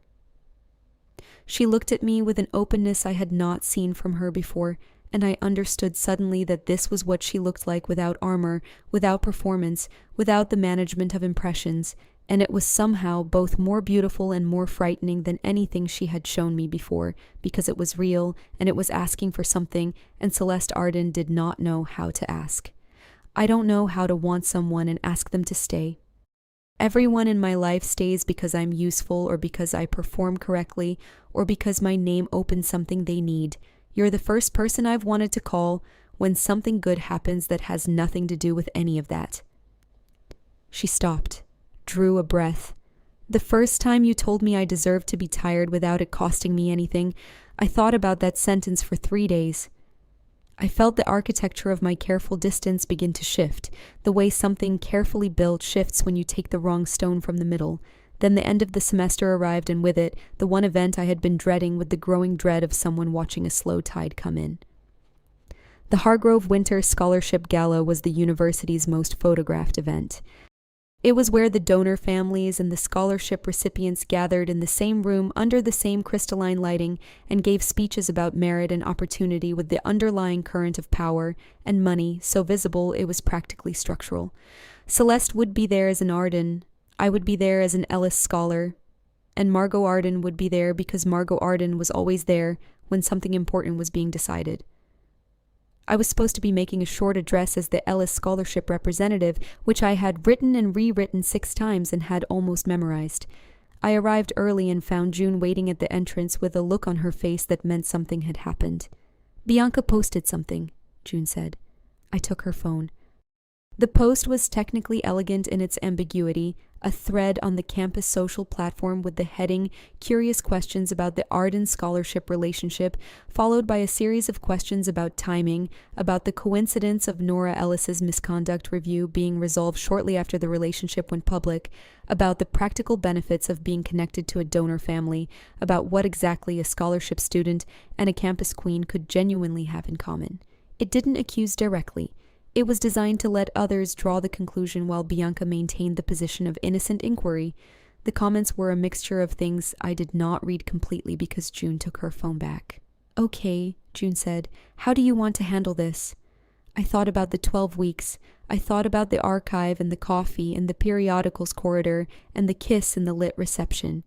She looked at me with an openness I had not seen from her before, and I understood suddenly that this was what she looked like without armor, without performance, without the management of impressions, and it was somehow both more beautiful and more frightening than anything she had shown me before, because it was real, and it was asking for something, and Celeste Arden did not know how to ask. I don't know how to want someone and ask them to stay. Everyone in my life stays because I'm useful or because I perform correctly or because my name opens something they need. You're the first person I've wanted to call when something good happens that has nothing to do with any of that." She stopped, drew a breath. "The first time you told me I deserved to be tired without it costing me anything, I thought about that sentence for 3 days. I felt the architecture of my careful distance begin to shift, the way something carefully built shifts when you take the wrong stone from the middle. Then the end of the semester arrived, and with it, the one event I had been dreading with the growing dread of someone watching a slow tide come in. The Hargrove Winter Scholarship Gala was the university's most photographed event. It was where the donor families and the scholarship recipients gathered in the same room under the same crystalline lighting and gave speeches about merit and opportunity with the underlying current of power and money so visible it was practically structural. Celeste would be there as an Arden, I would be there as an Ellis scholar, and Margot Arden would be there because Margot Arden was always there when something important was being decided. I was supposed to be making a short address as the Ellis Scholarship representative, which I had written and rewritten 6 times and had almost memorized. I arrived early and found June waiting at the entrance with a look on her face that meant something had happened. "Bianca posted something," June said. I took her phone. The post was technically elegant in its ambiguity, a thread on the campus social platform with the heading Curious Questions about the Arden Scholarship Relationship, followed by a series of questions about timing, about the coincidence of Nora Ellis's misconduct review being resolved shortly after the relationship went public, about the practical benefits of being connected to a donor family, about what exactly a scholarship student and a campus queen could genuinely have in common. It didn't accuse directly. It was designed to let others draw the conclusion while Bianca maintained the position of innocent inquiry. The comments were a mixture of things I did not read completely because June took her phone back. "Okay," June said. "How do you want to handle this?" I thought about the 12 weeks. I thought about the archive and the coffee and the periodicals corridor and the kiss in the lit reception.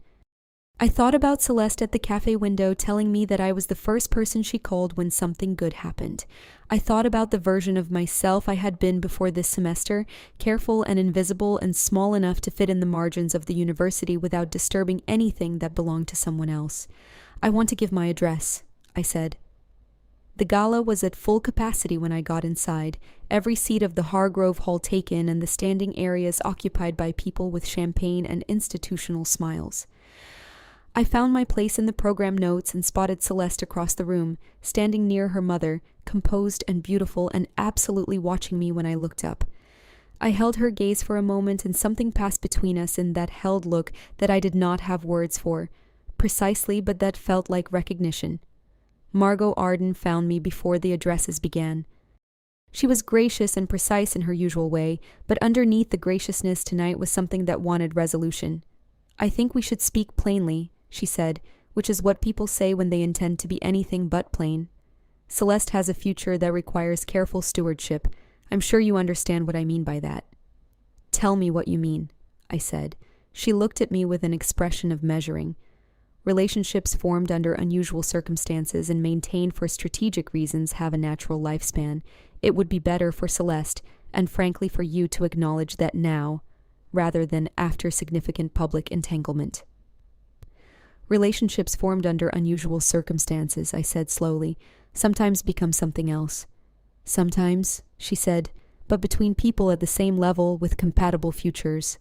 I thought about Celeste at the cafe window telling me that I was the first person she called when something good happened. I thought about the version of myself I had been before this semester, careful and invisible and small enough to fit in the margins of the university without disturbing anything that belonged to someone else. "I want to give my address," I said. The gala was at full capacity when I got inside, every seat of the Hargrove Hall taken and the standing areas occupied by people with champagne and institutional smiles. I found my place in the program notes and spotted Celeste across the room, standing near her mother, composed and beautiful and absolutely watching me when I looked up. I held her gaze for a moment and something passed between us in that held look that I did not have words for, precisely, but that felt like recognition. Margot Arden found me before the addresses began. She was gracious and precise in her usual way, but underneath the graciousness tonight was something that wanted resolution. "I think we should speak plainly," she said, which is what people say when they intend to be anything but plain. "Celeste has a future that requires careful stewardship. I'm sure you understand what I mean by that." "Tell me what you mean," I said. She looked at me with an expression of measuring. "Relationships formed under unusual circumstances and maintained for strategic reasons have a natural lifespan. It would be better for Celeste, and frankly for you, to acknowledge that now, rather than after significant public entanglement." "Relationships formed under unusual circumstances," I said slowly, "sometimes become something else." "Sometimes," she said, "but between people at the same level with compatible futures."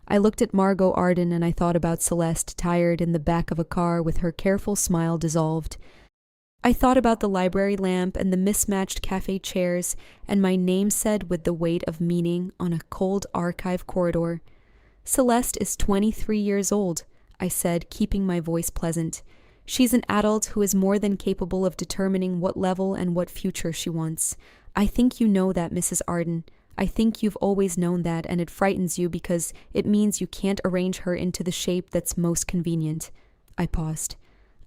I looked at Margot Arden and I thought about Celeste, tired in the back of a car with her careful smile dissolved. I thought about the library lamp and the mismatched cafe chairs and my name said with the weight of meaning on a cold archive corridor. "Celeste is 23 years old," I said, keeping my voice pleasant. "She's an adult who is more than capable of determining what level and what future she wants. I think you know that, Mrs. Arden. I think you've always known that, and it frightens you because it means you can't arrange her into the shape that's most convenient." I paused.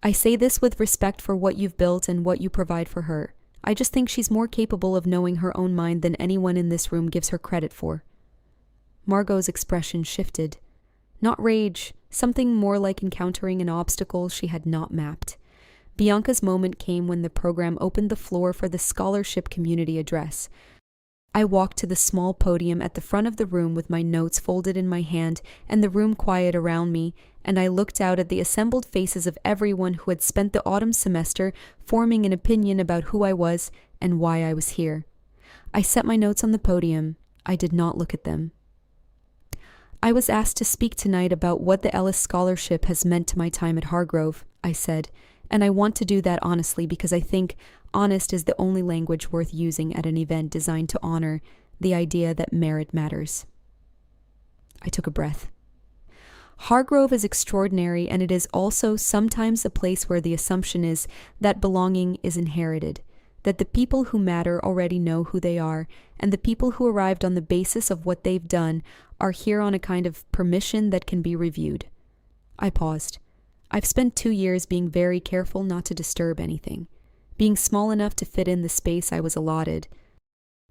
"I say this with respect for what you've built and what you provide for her. I just think she's more capable of knowing her own mind than anyone in this room gives her credit for." Margot's expression shifted. Not rage, something more like encountering an obstacle she had not mapped. Bianca's moment came when the program opened the floor for the scholarship community address. I walked to the small podium at the front of the room with my notes folded in my hand and the room quiet around me, and I looked out at the assembled faces of everyone who had spent the autumn semester forming an opinion about who I was and why I was here. I set my notes on the podium. I did not look at them. "I was asked to speak tonight about what the Ellis Scholarship has meant to my time at Hargrove," I said, "and I want to do that honestly because I think honest is the only language worth using at an event designed to honor the idea that merit matters." I took a breath. Hargrove is extraordinary, and it is also sometimes a place where the assumption is that belonging is inherited, that the people who matter already know who they are, and the people who arrived on the basis of what they've done are here on a kind of permission that can be reviewed. I paused. I've spent 2 years being very careful not to disturb anything, being small enough to fit in the space I was allotted.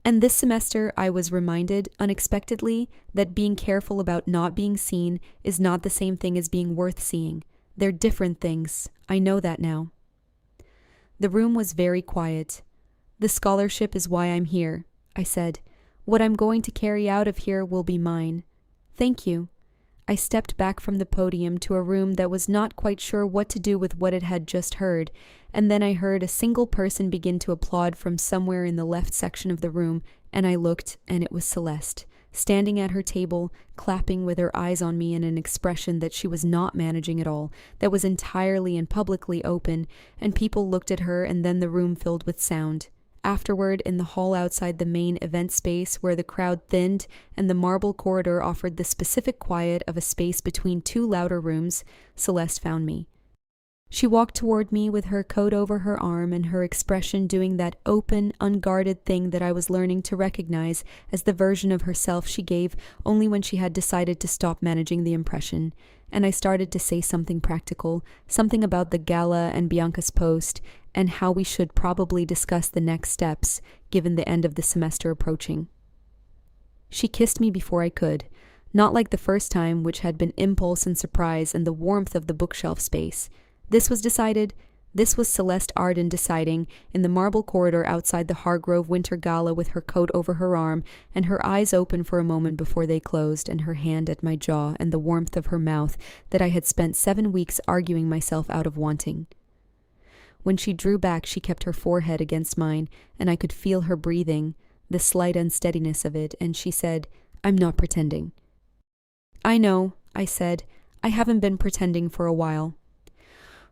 And this semester I was reminded, unexpectedly, that being careful about not being seen is not the same thing as being worth seeing. They're different things. I know that now. The room was very quiet. "The scholarship is why I'm here," I said. "What I'm going to carry out of here will be mine. Thank you." I stepped back from the podium to a room that was not quite sure what to do with what it had just heard, and then I heard a single person begin to applaud from somewhere in the left section of the room, and I looked, and it was Celeste, standing at her table, clapping with her eyes on me in an expression that she was not managing at all, that was entirely and publicly open, and people looked at her and then the room filled with sound. Afterward, in the hall outside the main event space where the crowd thinned and the marble corridor offered the specific quiet of a space between two louder rooms, Celeste found me. She walked toward me with her coat over her arm and her expression doing that open, unguarded thing that I was learning to recognize as the version of herself she gave only when she had decided to stop managing the impression. And I started to say something practical, something about the gala and Bianca's post, and how we should probably discuss the next steps, given the end of the semester approaching. She kissed me before I could, not like the first time, which had been impulse and surprise and the warmth of the bookshelf space. This was decided. This was Celeste Arden deciding, in the marble corridor outside the Hargrove Winter Gala with her coat over her arm and her eyes open for a moment before they closed and her hand at my jaw and the warmth of her mouth that I had spent 7 weeks arguing myself out of wanting. When she drew back, she kept her forehead against mine, and I could feel her breathing, the slight unsteadiness of it, and she said, "I'm not pretending." "I know," I said. "I haven't been pretending for a while."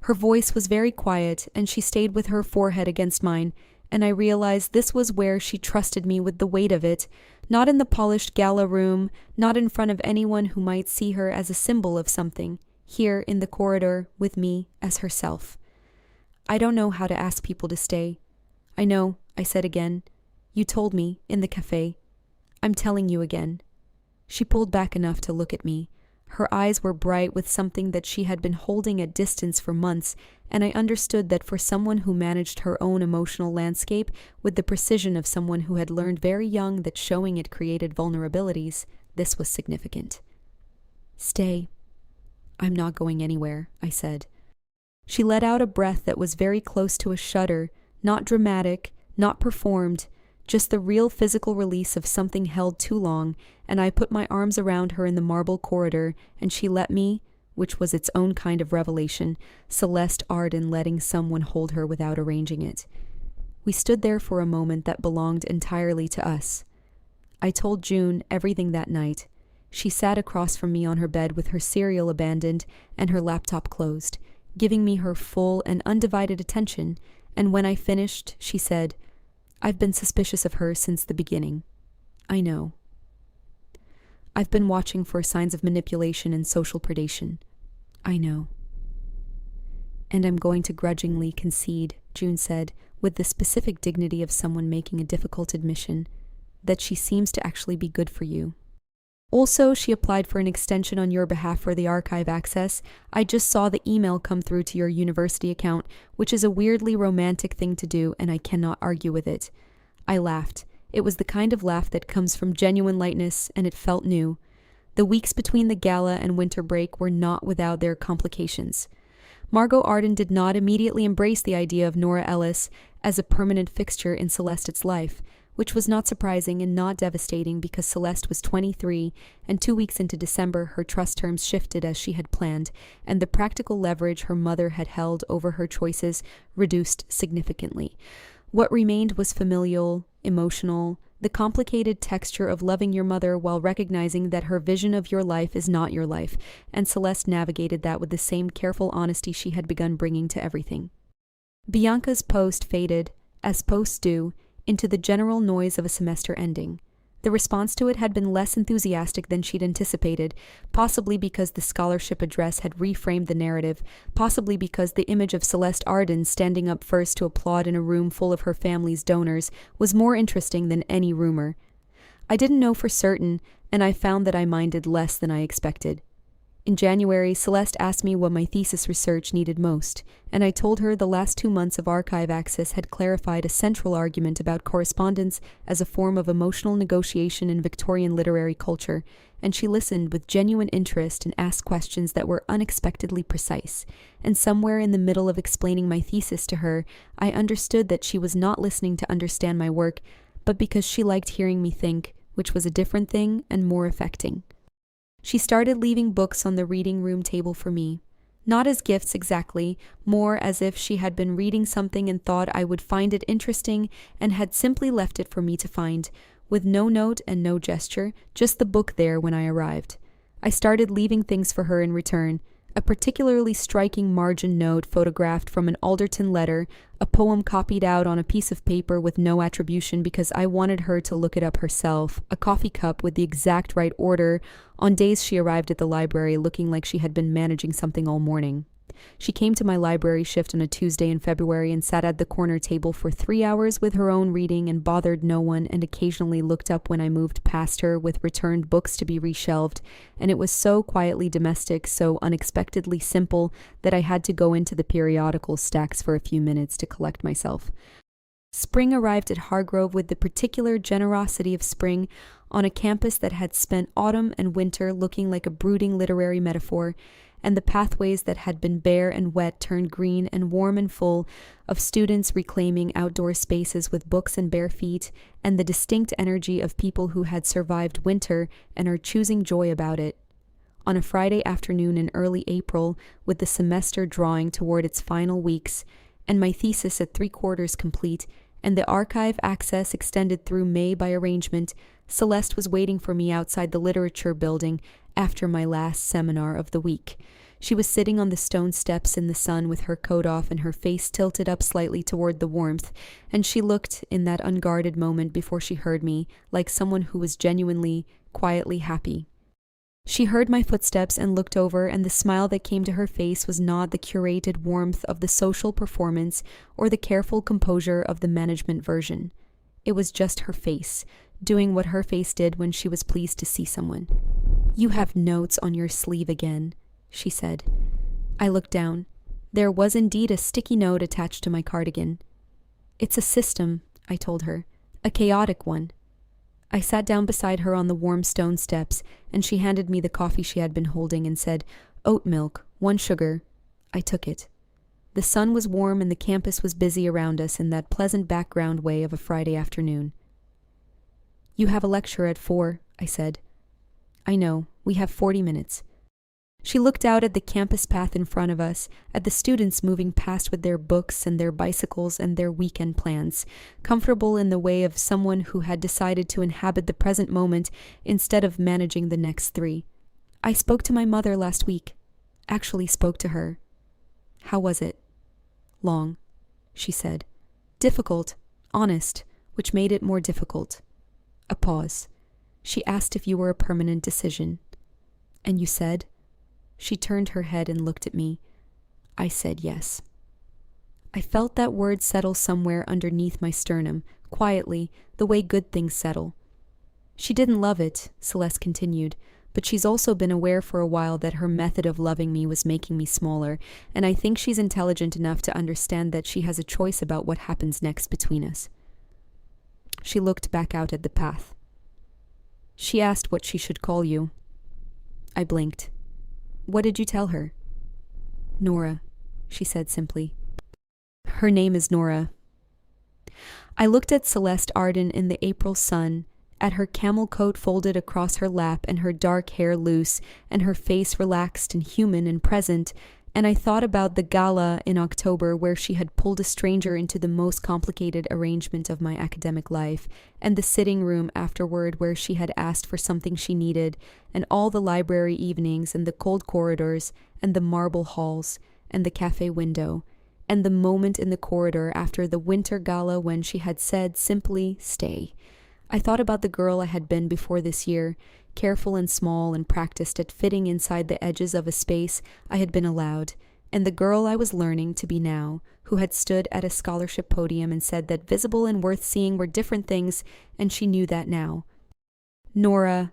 Her voice was very quiet, and she stayed with her forehead against mine, and I realized this was where she trusted me with the weight of it, not in the polished gala room, not in front of anyone who might see her as a symbol of something, here in the corridor with me as herself. "I don't know how to ask people to stay." "I know," I said again. "You told me, in the cafe. I'm telling you again." She pulled back enough to look at me. Her eyes were bright with something that she had been holding at distance for months, and I understood that for someone who managed her own emotional landscape with the precision of someone who had learned very young that showing it created vulnerabilities, this was significant. "Stay." "I'm not going anywhere," I said. She let out a breath that was very close to a shudder, not dramatic, not performed, just the real physical release of something held too long, and I put my arms around her in the marble corridor, and she let me, which was its own kind of revelation, Celeste Arden letting someone hold her without arranging it. We stood there for a moment that belonged entirely to us. I told June everything that night. She sat across from me on her bed with her cereal abandoned and her laptop closed, giving me her full and undivided attention, and when I finished, she said, "I've been suspicious of her since the beginning. I know. I've been watching for signs of manipulation and social predation. I know. And I'm going to grudgingly concede," June said, with the specific dignity of someone making a difficult admission, "that she seems to actually be good for you. Also, she applied for an extension on your behalf for the archive access. I just saw the email come through to your university account, which is a weirdly romantic thing to do, and I cannot argue with it." I laughed. It was the kind of laugh that comes from genuine lightness, and it felt new. The weeks between the gala and winter break were not without their complications. Margot Arden did not immediately embrace the idea of Nora Ellis as a permanent fixture in Celeste's life, which was not surprising and not devastating because Celeste was 23, and 2 weeks into December her trust terms shifted as she had planned, and the practical leverage her mother had held over her choices reduced significantly. What remained was familial, emotional, the complicated texture of loving your mother while recognizing that her vision of your life is not your life, and Celeste navigated that with the same careful honesty she had begun bringing to everything. Bianca's post faded, as posts do, into the general noise of a semester ending. The response to it had been less enthusiastic than she'd anticipated, possibly because the scholarship address had reframed the narrative, possibly because the image of Celeste Arden standing up first to applaud in a room full of her family's donors was more interesting than any rumor. I didn't know for certain, and I found that I minded less than I expected. In January, Celeste asked me what my thesis research needed most, and I told her the last 2 months of archive access had clarified a central argument about correspondence as a form of emotional negotiation in Victorian literary culture, and she listened with genuine interest and asked questions that were unexpectedly precise. And somewhere in the middle of explaining my thesis to her, I understood that she was not listening to understand my work, but because she liked hearing me think, which was a different thing and more affecting. She started leaving books on the reading room table for me. Not as gifts exactly, more as if she had been reading something and thought I would find it interesting and had simply left it for me to find, with no note and no gesture, just the book there when I arrived. I started leaving things for her in return. A particularly striking margin note photographed from an Alderton letter, a poem copied out on a piece of paper with no attribution because I wanted her to look it up herself, a coffee cup with the exact right order on days she arrived at the library looking like she had been managing something all morning. She came to my library shift on a Tuesday in February and sat at the corner table for 3 hours with her own reading and bothered no one, and occasionally looked up when I moved past her with returned books to be reshelved, and it was so quietly domestic, so unexpectedly simple, that I had to go into the periodical stacks for a few minutes to collect myself. Spring arrived at Hargrove with the particular generosity of spring, on a campus that had spent autumn and winter looking like a brooding literary metaphor, and the pathways that had been bare and wet turned green and warm and full of students reclaiming outdoor spaces with books and bare feet, and the distinct energy of people who had survived winter and are choosing joy about it. On a Friday afternoon in early April, with the semester drawing toward its final weeks, and my thesis at 3/4 complete, and the archive access extended through May by arrangement, Celeste was waiting for me outside the literature building after my last seminar of the week. She was sitting on the stone steps in the sun with her coat off and her face tilted up slightly toward the warmth, and she looked, in that unguarded moment before she heard me, like someone who was genuinely, quietly happy. She heard my footsteps and looked over, and the smile that came to her face was not the curated warmth of the social performance or the careful composure of the management version. It was just her face, doing what her face did when she was pleased to see someone. "You have notes on your sleeve again," she said. I looked down. There was indeed a sticky note attached to my cardigan. "It's a system," I told her. "A chaotic one." I sat down beside her on the warm stone steps, and she handed me the coffee she had been holding and said, "Oat milk, 1 sugar." I took it. The sun was warm and the campus was busy around us in that pleasant background way of a Friday afternoon. "You have a lecture at 4, I said. "I know. We have 40 minutes. She looked out at the campus path in front of us, at the students moving past with their books and their bicycles and their weekend plans, comfortable in the way of someone who had decided to inhabit the present moment instead of managing the next 3. "I spoke to my mother last week. Actually spoke to her." "How was it?" "Long," she said. "Difficult, honest, which made it more difficult." A pause. "She asked if you were a permanent decision." "And you said?" She turned her head and looked at me. I said yes. I felt that word settle somewhere underneath my sternum, quietly, the way good things settle. "She didn't love it," Celeste continued, "but she's also been aware for a while that her method of loving me was making me smaller, and I think she's intelligent enough to understand that she has a choice about what happens next between us." She looked back out at the path. "She asked what she should call you." I blinked. "What did you tell her?" "Nora," she said simply. "Her name is Nora." I looked at Celeste Arden in the April sun, at her camel coat folded across her lap and her dark hair loose and her face relaxed and human and present, and I thought about the gala in October where she had pulled a stranger into the most complicated arrangement of my academic life, and the sitting room afterward where she had asked for something she needed, and all the library evenings and the cold corridors and the marble halls and the cafe window, and the moment in the corridor after the winter gala when she had said simply, "Stay." I thought about the girl I had been before this year, careful and small and practiced at fitting inside the edges of a space I had been allowed, and the girl I was learning to be now, who had stood at a scholarship podium and said that visible and worth seeing were different things, and she knew that now. "Nora,"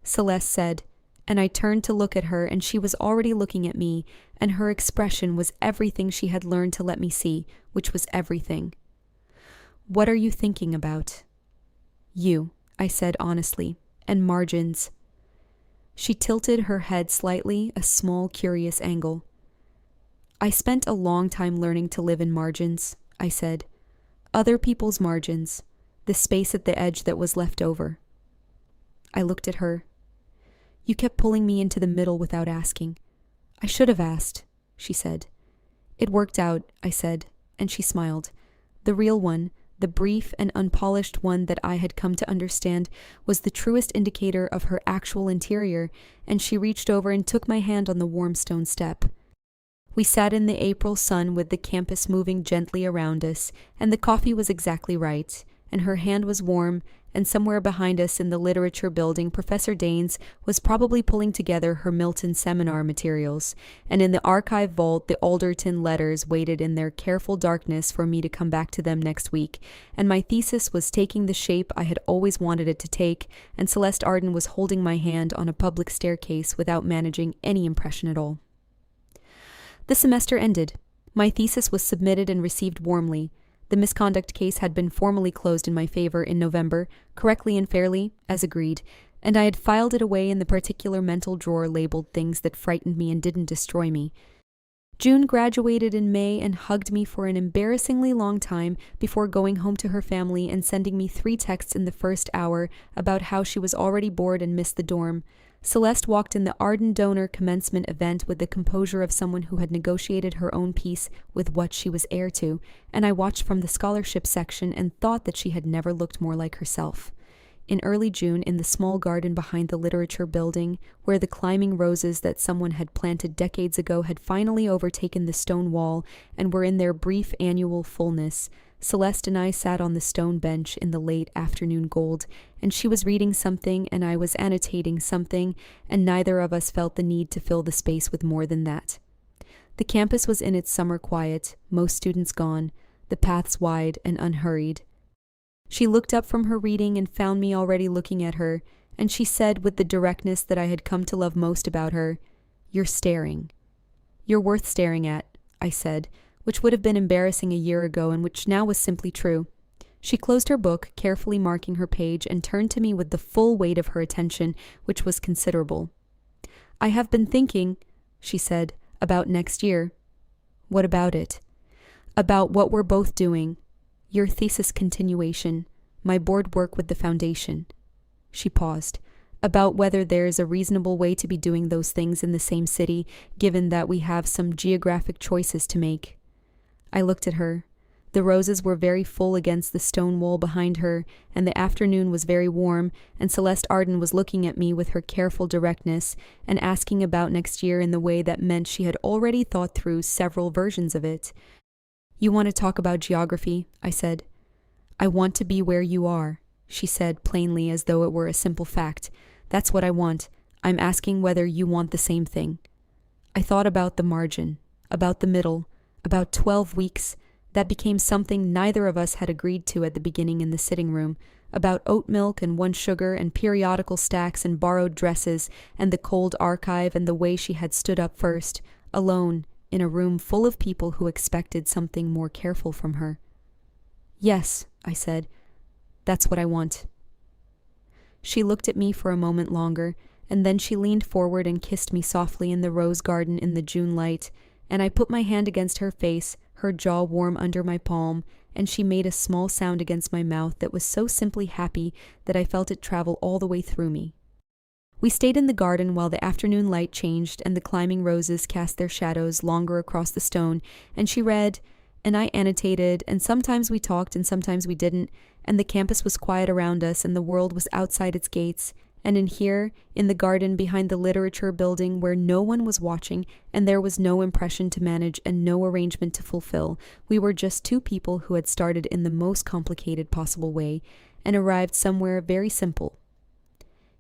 Celeste said, and I turned to look at her, and she was already looking at me, and her expression was everything she had learned to let me see, which was everything. "What are you thinking about?" "You," I said honestly, "and margins." She tilted her head slightly, a small, curious angle. "I spent a long time learning to live in margins," I said. "Other people's margins, the space at the edge that was left over." I looked at her. "You kept pulling me into the middle without asking." "I should have asked," she said. "It worked out," I said, and she smiled. "The real one, the brief and unpolished one that I had come to understand was the truest indicator of her actual interior, and she reached over and took my hand on the warm stone step. We sat in the April sun with the campus moving gently around us, and the coffee was exactly right, and her hand was warm, and somewhere behind us in the literature building, Professor Daines was probably pulling together her Milton seminar materials, and in the archive vault the Alderton letters waited in their careful darkness for me to come back to them next week, and my thesis was taking the shape I had always wanted it to take, and Celeste Arden was holding my hand on a public staircase without managing any impression at all. The semester ended. My thesis was submitted and received warmly. The misconduct case had been formally closed in my favor in November, correctly and fairly, as agreed, and I had filed it away in the particular mental drawer labeled things that frightened me and didn't destroy me. June graduated in May and hugged me for an embarrassingly long time before going home to her family and sending me 3 texts in the first hour about how she was already bored and missed the dorm. Celeste walked in the Arden donor commencement event with the composure of someone who had negotiated her own peace with what she was heir to, and I watched from the scholarship section and thought that she had never looked more like herself. In early June, in the small garden behind the literature building, where the climbing roses that someone had planted decades ago had finally overtaken the stone wall and were in their brief annual fullness, Celeste and I sat on the stone bench in the late afternoon gold, and she was reading something and I was annotating something, and neither of us felt the need to fill the space with more than that. The campus was in its summer quiet, most students gone, the paths wide and unhurried. She looked up from her reading and found me already looking at her, and she said with the directness that I had come to love most about her, "You're staring." "You're worth staring at," I said, which would have been embarrassing a year ago and which now was simply true. She closed her book, carefully marking her page, and turned to me with the full weight of her attention, which was considerable. "I have been thinking," she said, "about next year." "What about it?" "About what we're both doing. Your thesis continuation, my board work with the foundation." She paused. "About whether there is a reasonable way to be doing those things in the same city, given that we have some geographic choices to make." I looked at her. The roses were very full against the stone wall behind her, and the afternoon was very warm, and Celeste Arden was looking at me with her careful directness and asking about next year in the way that meant she had already thought through several versions of it. "You want to talk about geography?" I said. "I want to be where you are," she said plainly as though it were a simple fact. "That's what I want. I'm asking whether you want the same thing." I thought about the margin, about the middle, about 12 weeks. That became something neither of us had agreed to at the beginning in the sitting room, about oat milk and 1 sugar and periodical stacks and borrowed dresses and the cold archive and the way she had stood up first, alone, in a room full of people who expected something more careful from her. "Yes," I said, "that's what I want." She looked at me for a moment longer, and then she leaned forward and kissed me softly in the rose garden in the June light, and I put my hand against her face, her jaw warm under my palm, and she made a small sound against my mouth that was so simply happy that I felt it travel all the way through me. We stayed in the garden while the afternoon light changed and the climbing roses cast their shadows longer across the stone, and she read, and I annotated, and sometimes we talked and sometimes we didn't, and the campus was quiet around us and the world was outside its gates, and in here, in the garden behind the literature building where no one was watching and there was no impression to manage and no arrangement to fulfill, we were just 2 people who had started in the most complicated possible way and arrived somewhere very simple.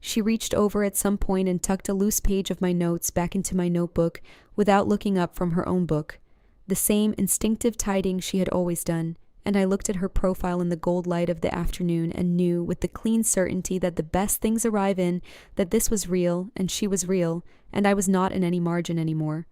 She reached over at some point and tucked a loose page of my notes back into my notebook without looking up from her own book, the same instinctive tidying she had always done, and I looked at her profile in the gold light of the afternoon and knew with the clean certainty that the best things arrive in, that this was real and she was real, and I was not in any margin anymore.